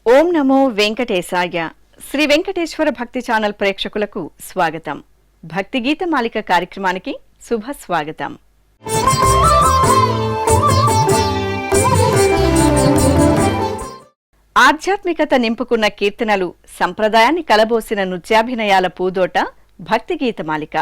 ఓం నమో వెంకటేశాయ. శ్రీ వెంకటేశ్వర భక్తి ఛానల్ ప్రేక్షకులకు స్వాగతం. భక్తి గీత మాలిక కార్యక్రమానికి శుభ స్వాగతం. ఆధ్యాత్మికత నింపుకున్న కీర్తనలు, సంప్రదాయాన్ని కలబోసిన నృత్యాభినయాల పూదోట భక్తి గీత మాలిక.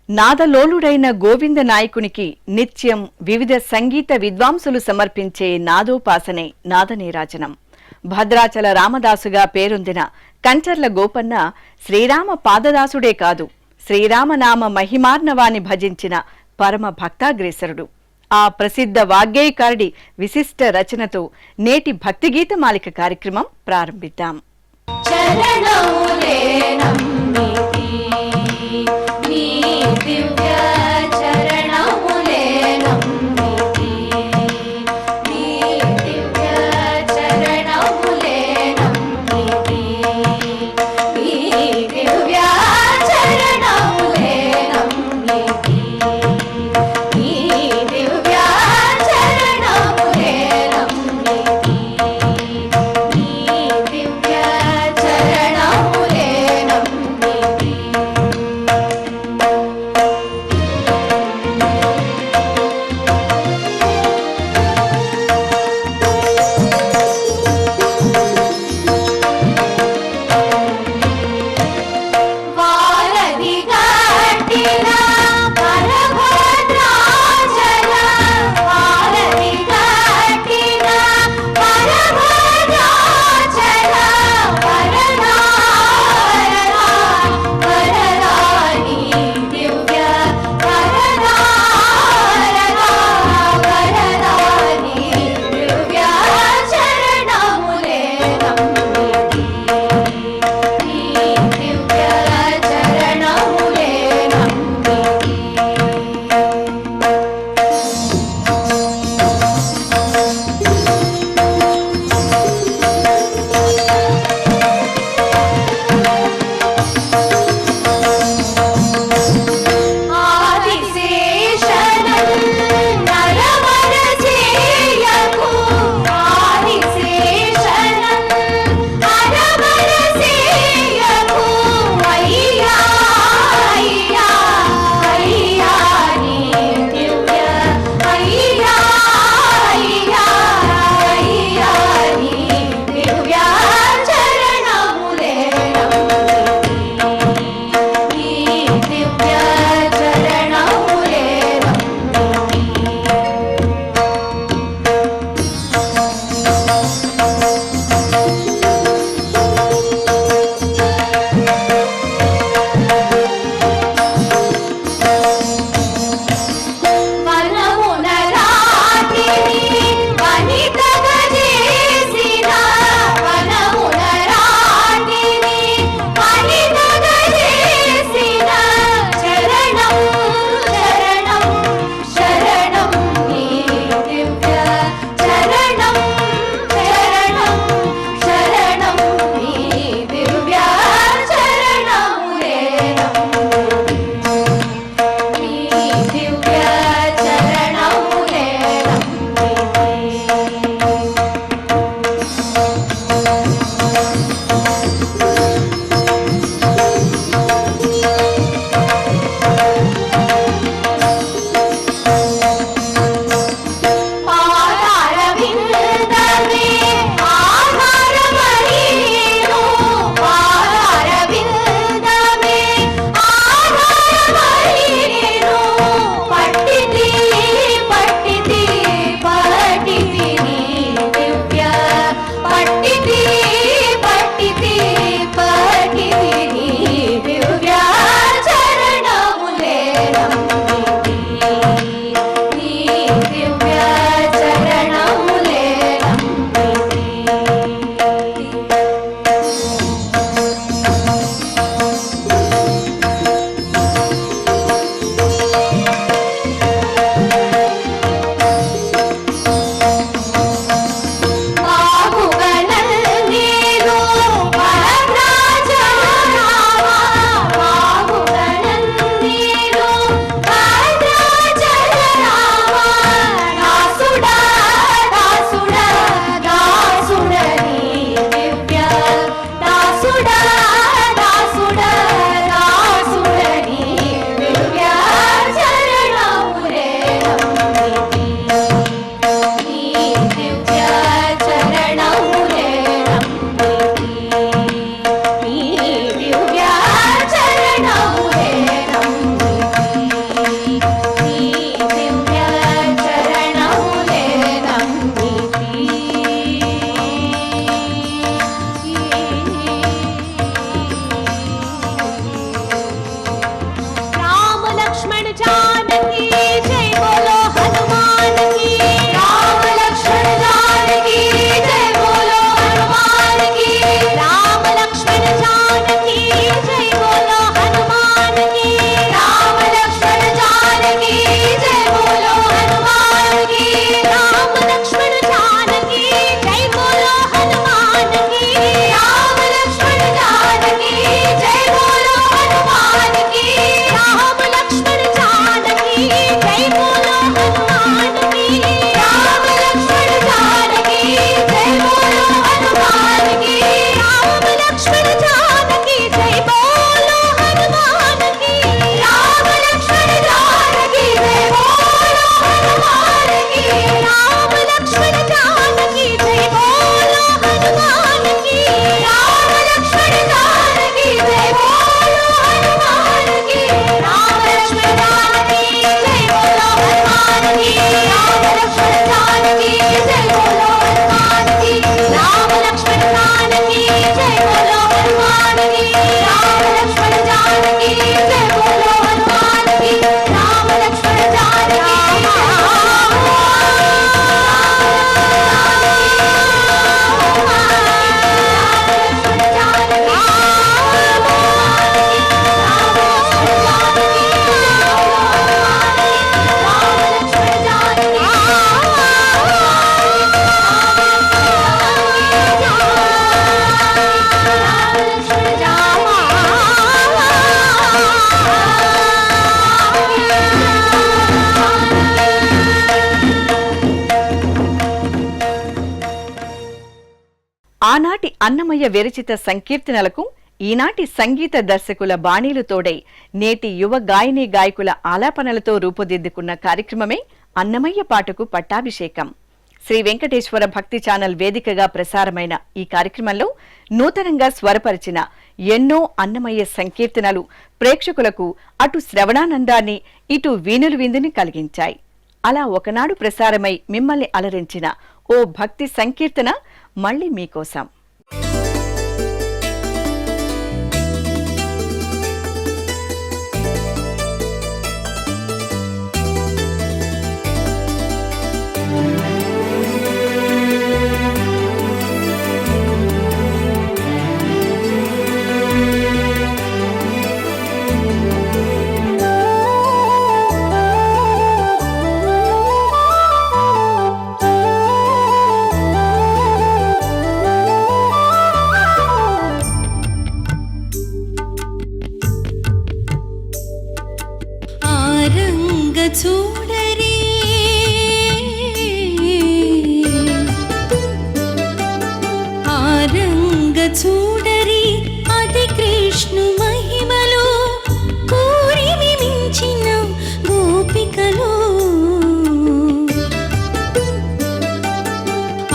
నాదలోలుడైన గోవింద నాయకునికి నిత్యం వివిధ సంగీత విద్వాంసులు సమర్పించే నాదోపాసనే నాదనీరాజనం. భద్రాచల రామదాసుగా పేరొందిన కంచర్ల గోపన్న శ్రీరామ పాదదాసుడే కాదు, శ్రీరామనామ మహిమార్ణవాన్ని భజించిన పరమ భక్తాగ్రేసరుడు. ఆ ప్రసిద్ధ వాగ్గేయకారుడి విశిష్ట రచనతో నేటి భక్తిగీత మాలిక కార్యక్రమం ప్రారంభిద్దాం. ఆనాటి అన్నమయ్య విరచిత సంకీర్తనలకు ఈనాటి సంగీత దర్శకుల బాణీలు తోడై నేటి యువ గాయని గాయకుల ఆలాపనలతో రూపుదిద్దుకున్న కార్యక్రమమే అన్నమయ్య పాటకు పట్టాభిషేకం. శ్రీ వెంకటేశ్వర భక్తి ఛానల్ వేదికగా ప్రసారమైన ఈ కార్యక్రమంలో నూతనంగా స్వరపరిచిన ఎన్నో అన్నమయ్య సంకీర్తనలు ప్రేక్షకులకు అటు శ్రవణానందాన్ని ఇటు వీణులు విందుని కలిగించాయి. అలా ఒకనాడు ప్రసారమై మిమ్మల్ని అలరించిన ఓ భక్తి సంకీర్తన మళ్ళీ మీకోసం. చూడరే ఆరంగ చూడరి అది కృష్ణు మహిమలో కోరిమి మించిన గోపికలో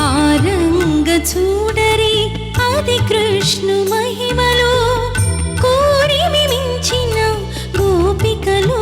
ఆరంగ చూడరి అది కృష్ణు మహిమలో కోరిమి మించిన గోపికలో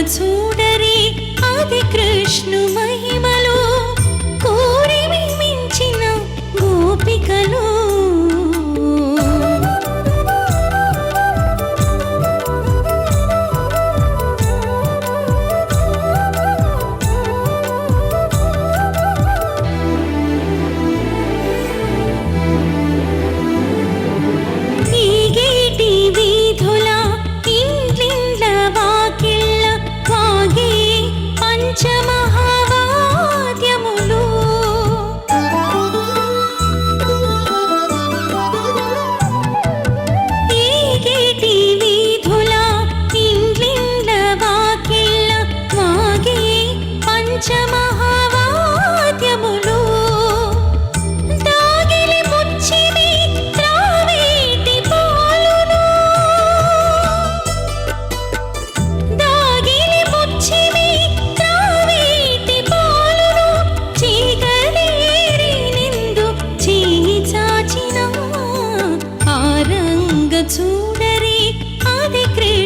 చూడరే అది కృష్ణు మహిమలో కోరిమి మించిన గోపికలో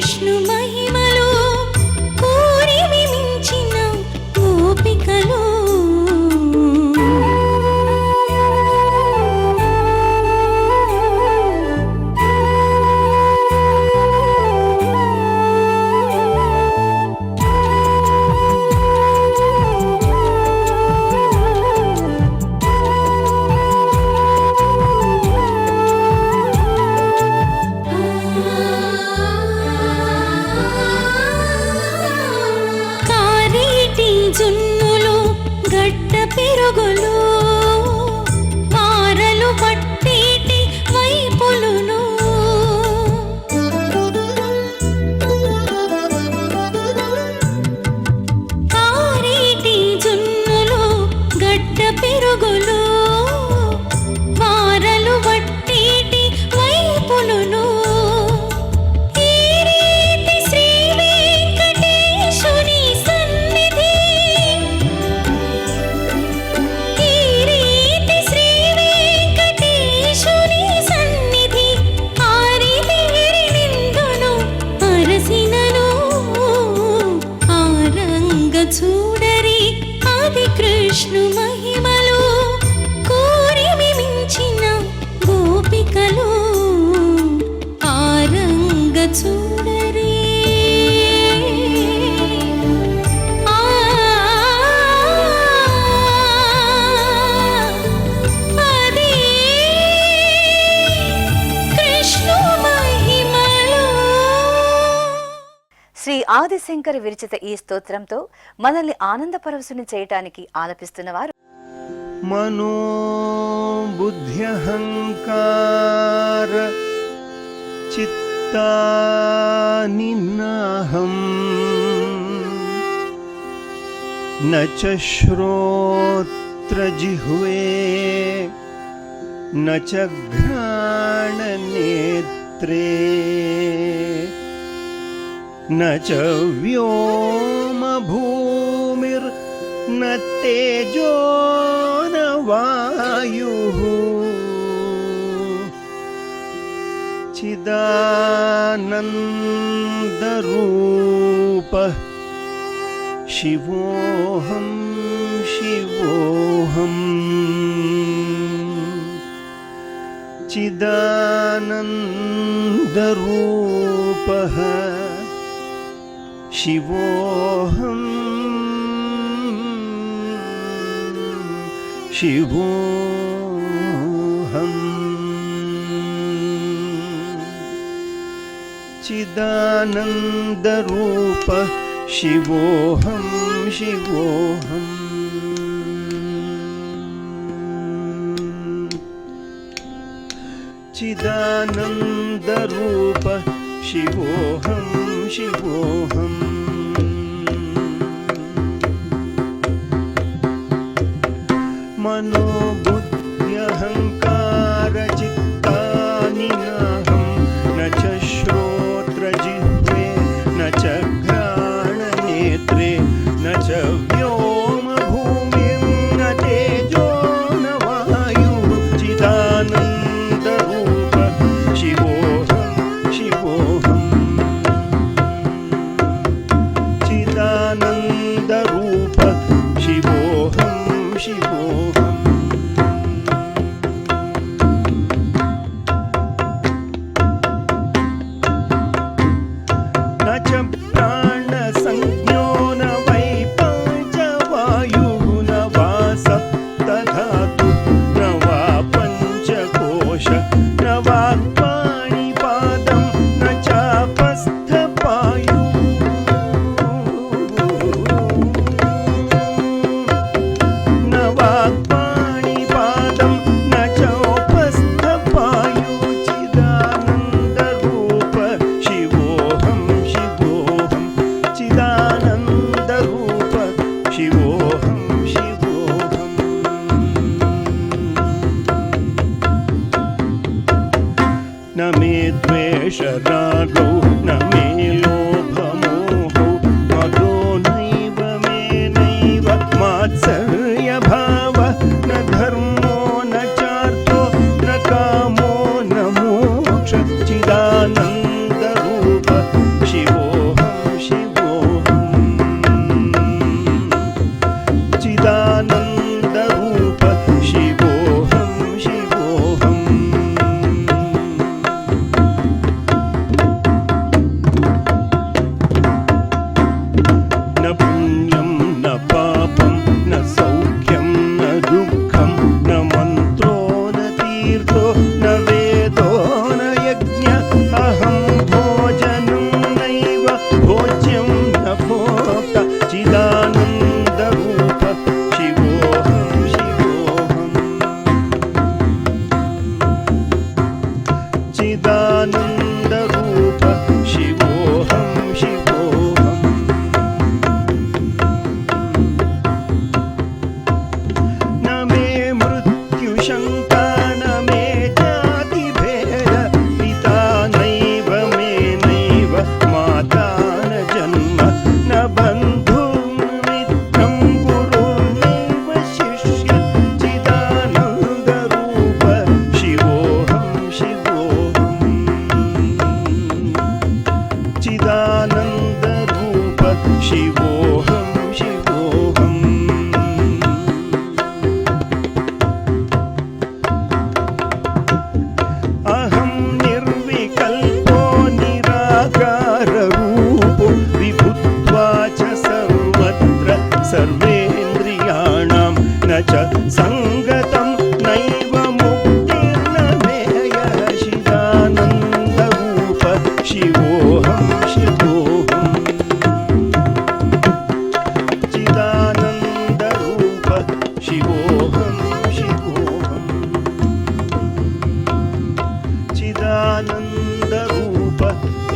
కృష్ణు మహిమలో కోరిమి మించిన గోపికలో కారేటి జున్నులు గడ్డ పెరుగులు వారలు పట్టేటి వైపులును కారేటి జున్నులు గడ్డ పెరుగులు వారలు పట్టేటి వైపులును ఈ రీతి శ్రీ వెంకటేశుని సన్నిధి ఈ రీతి శ్రీ వెంకటేశుని సన్నిధి ఆరితేరి నిందును అరసినను ఆరంగ చూడరి ఆది కృష్ణు మహిమలో కోరిమి మించిన గోపికలు ఆరంగ చూడరి ఆ అదే కృష్ణు మహిమలో. శ్రీ ఆదిశంకర విరచిత ఈ స్తోత్రంతో మనల్ని ఆనందపరవశుని చేయటానికి ఆలపిస్తున్నవారు మనో బుద్ధ్యహంకార చిత్తాని నాహం న చ శ్రోత్రజిహ్వే న చ ఘ్రాణనేత్రే न च व्योमभूमिर्न तेजो न वायुः चिदानन्दरूपः शिवोऽहं शिवोऽहम् चिदानन्दरूपः शिवोऽहं शिवोऽहम् चिदानन्दरूपः शिवोऽहं शिवोऽहम् चिदानन्दरूपः शिवोऽहं शिवोऽहम् मनोबुद्ध्यहङ्कारचित्तानि नाहं न च श्रोत्रजिह्वे न च घ्राणनेत्रे न च व्योमभूमिर्न तेजो न वायुः चिदानन्दरूपः शिवोऽहं शिवोऽहम् चिदानन्दरूपः शिवोऽहं शिवोऽहम् न च प्राणसंज्ञो न वै पञ्चवायुः न वा सप्तधातु न वा पञ्चकोश न वाक्पाणिपादं न चापस्थपायुः न वाक्पाणिपादं न चोपस्थपायुः चिदानन्दरूपः शिवोऽहं शिवोऽहं चिदानन्दरूपः शिवोऽहं शिवोऽहम् न मे द्वेषरागौ न मे लोभमोहौ मदो नैव मे नैव मात्सर्यभावः न धर्मो न चार्थो न कामो न मोक्ष चिदानन्दरूपः शिवोऽहं चिदानन्दरूप शिवोऽहं शिवोऽहम् अहं निर्विकल्पो निराकाररूपो विभुत्वा च सर्वत्र सर्वेन्द्रियाणां न च सङ्गतं नैव मुक्तिर्न मेयः चिदानन्दरूप शिवोऽहं शिवोऽहम् चिदानन्दरूप शिवोऽहं शिवोऽहम् चिदानन्दरूप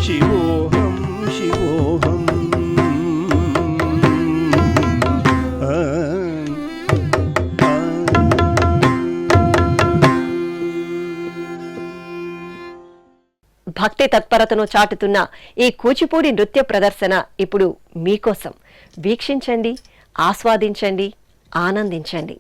शिवोऽहं शिवोऽहम् భక్తి తత్పరతను చాటుతున్న ఈ కూచిపూడి నృత్య ప్రదర్శన ఇప్పుడు మీకోసం. వీక్షించండి, ఆస్వాదించండి, ఆనందించండి.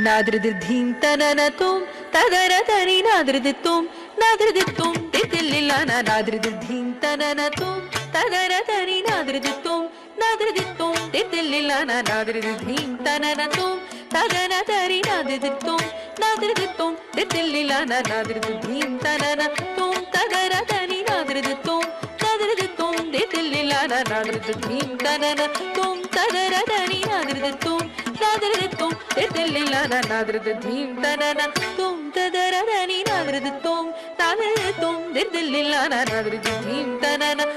నాదృదిం తననతుం తదరతరి నాదృదిత్తుం నాదృదిత్తుం తితిల్లిలాన నాదృదిం తననతుం తదరతరి నాదృదిత్తుం నాదృదిత్తుం తితిల్లిలాన నాదృదిం తననతుం తదరతరి నాదృదిత్తుం నాదృదిత్తుం తితిల్లిలాన నాదృదిం తననతుం తదరతరి నాదృదిత్తుం నాదృదిత్తుం తితిల్లిలాన నాదృదిం తననతుం తదరతరి నాదృదిత్తుం నాదృదిత్తుం తితిల్లిలాన నాదృదిం తననతుం తదరతరి నాదృదిత్తుం నాదృదిత్తుం తితిల్లిలాన నాదృదిం తననతుం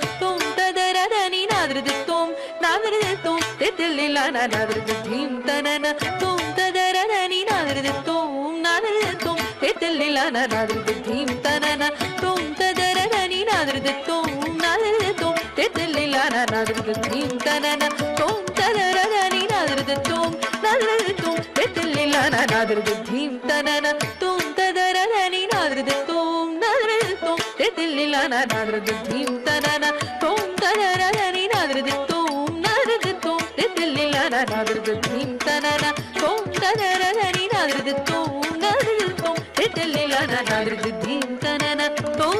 తదరతరి నాదృదిత్తుం నాదృదిత్తుం తితిల్లిలాన నాదృదిం తననతుం తదరతరి నాదృదిత్తుం నాదృదిత్తుం తితిల్లిలాన నాదృదిం తననతుం తదరతరి నాదృదిత్తుం నాదృదిత్తుం తితిల్లిలాన నాదృదిం తననతుం తదరతరి నాదృదిత్తుం నాదృదిత్తుం తితిల్లిలాన నాదృదిం తననతుం తదరతరి నాదృదిత్తుం నాదృదిత్తుం తితిల్లిలాన నాదృదిం తననతుం తదరతరి నాదృదిత్తుం నాదృదిత్తుం తితిల్లిలాన నాదృదిం తననతుం తదరతరి నాదృదిత్తుం నాదృదిత్తుం తితిల్లిలాన నాదృదిం తననతుం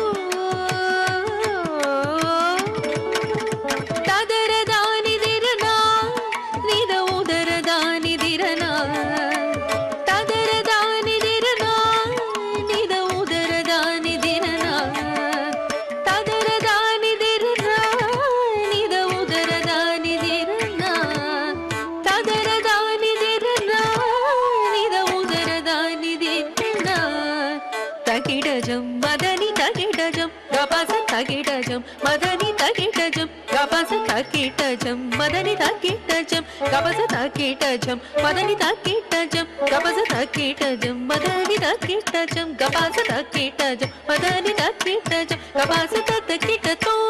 తగిడజం మదని తగిడజం గపస తగిడజం మదని తగిడజం గపస తగిడజం మదని తగిడజం గపస తగిడజం మదని తగిడజం గపస తగిడజం మదని తగిడజం గపస తగిడజం మదని తగిడజం గపస తగిడతం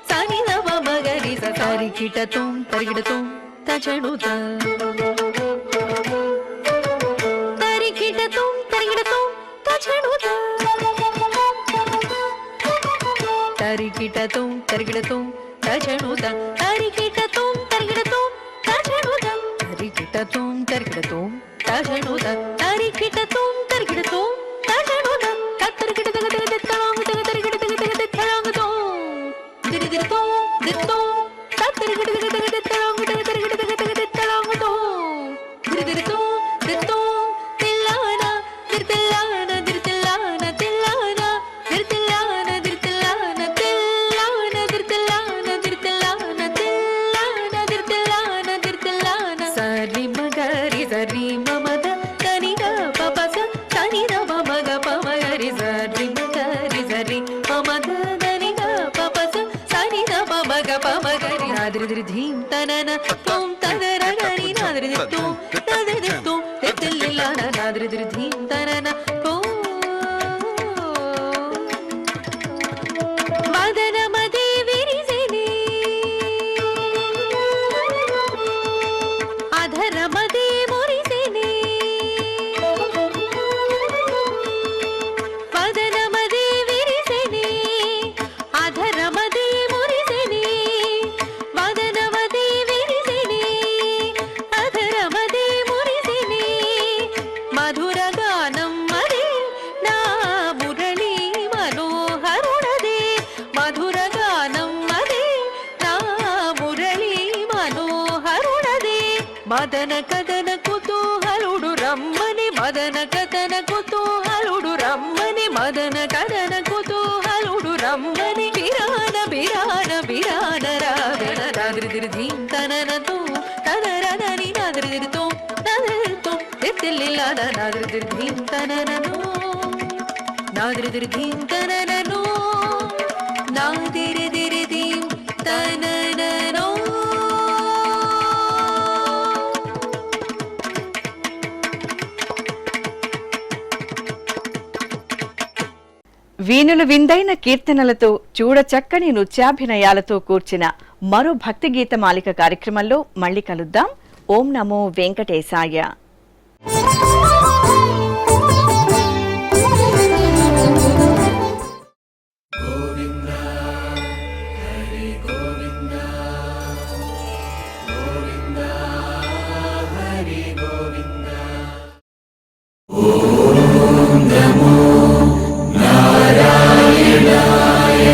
సని నవ మగరి సరి కిటతం తరిగిడతం తజనుత తరిగిడతం తరిగిడతం తజనుత తరిగిడతం తరిగిడతం తజనుత తరిగిడతం తరిగిడతం తజనుత తరిగిడతం తరిగిడతం తజనుత తరిగిడతం తరిగిడతం తజనుత తరిగిడతం తరిగిడతం తరిగిడతం తిరిగిడతం దిత్తం తరిగిడతం తరిగిడతం తిరిగిడతం దిత్తం తిల్లాన తిల్లాన తిల్లాన తిల్లాన తిల్లాన తిల్లాన తిల్లాన తిల్లాన తిల్లాన తిల్లాన తిల్లాన తిల్లాన సరి మగరి సరి మమద తనిగ పపస తనిద మగ పమగరి సరి మగరి సరి మమద తనిగ పపస సనిద మగ పమగరి నాదృదిం తనన తుం తదరగరి నాదృదిం నాదృదిం తిల్లిలాన నాదృదిం తనన మదన మదే విరిసిని అధర మదే మురిసిని మదన కదన కుతూహలుడు రమ్మని మదన కదన కుతూహలుడు రమ్మని మదన కదన కుతూహలుడు రమ్మని బిరాన బిరాన బిరాన రాగన నాదిరిదిరి ధీంతననతో తదరదని నాదిరిదిరితో నాదిరితో తెల్లిల్లాన నాదిరిదిరి ధీంతననను నాదిరిదిరి ధీంతననను నాదిరిదిరి ధీంతననను. వీణులు విందైన కీర్తనలతో చూడచక్కని నృత్యాభినయాలతో కూర్చిన మరో భక్తి గీతమాలిక కార్యక్రమంలో మళ్ళీ కలుద్దాం. ఓం నమో వెంకటేశాయ. నారాయణాయ